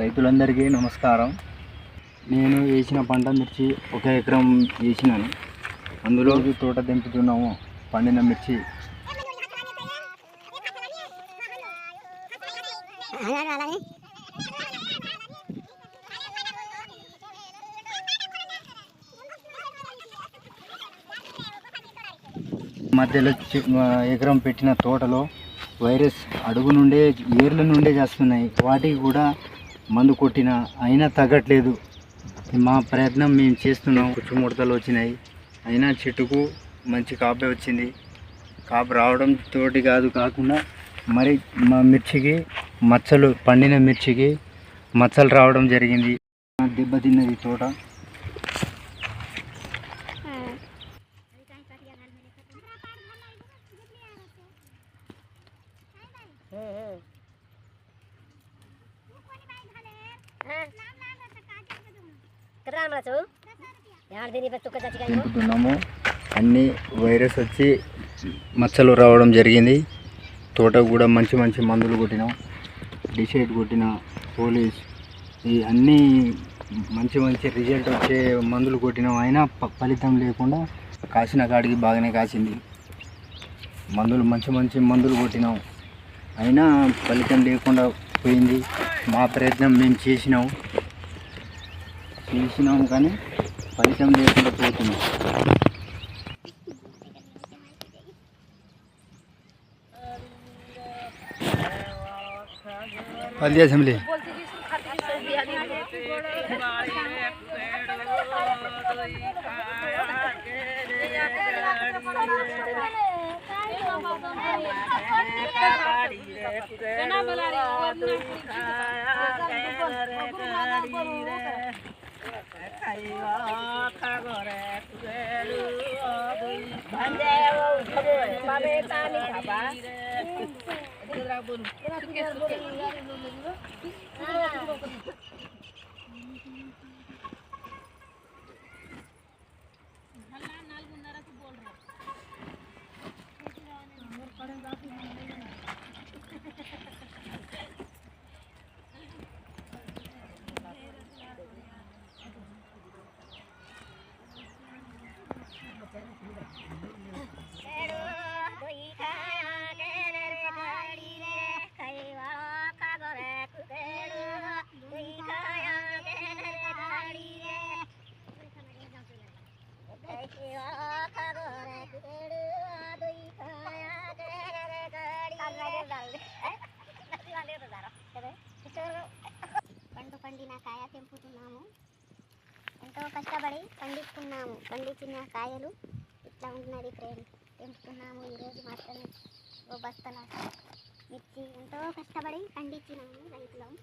రైతులందరికీ నమస్కారం. నేను వేసిన పంట మిర్చి 1 ఎకరం వేసినాను. అందులో తోట తెంపుతున్నాము పండిన మిర్చి. మధ్యలో ఎకరం పెట్టిన తోటలో వైరస్ అడుగు నుండే ఏర్ల నుండే చేస్తున్నాయి. వాటికి కూడా మందు కొట్టిన అయినా తగ్గట్లేదు. మా ప్రయత్నం మేము చేస్తున్నాం. పుచ్చుముడతలు వచ్చినాయి, అయినా చెట్టుకు మంచి కాపే వచ్చింది. కాపు రావడం తోటి కాకుండా మరి మా మిర్చికి మచ్చలు, పండిన మిర్చికి మచ్చలు రావడం జరిగింది. దెబ్బతిన్నది తోట. తెంపుతున్నాము. అన్నీ వైరస్ వచ్చి మచ్చలు రావడం జరిగింది. తోట కూడా మంచి మందులు కొట్టినాం. డిసైడ్ కొట్టిన పోలీస్ ఈ అన్నీ మంచి రిజల్ట్ వచ్చే మందులు కొట్టినాం. అయినా ఫలితం లేకుండా కాసిన కాడికి బాగానే కాసింది. మంచి మందులు కొట్టినాం, అయినా ఫలితం లేకుండా పోయింది. మా ప్రయత్నం మేము చేసినాం కానీ ఫలితం లేకుండా పోతున్నాం. పల్లి అసెంబ్లీ పండిన కాయ తెంపుతున్నాము. ఎంతో కష్టపడి పండించుకున్నాము. పండించిన కాయలు ఇట్లా ఉన్నది ఫ్రెండ్. తెంపుతున్నాము ఈరోజు మాత్రమే. ఓ బస్తల మిర్చి ఎంతో కష్టపడి పండించినాము రైతులం.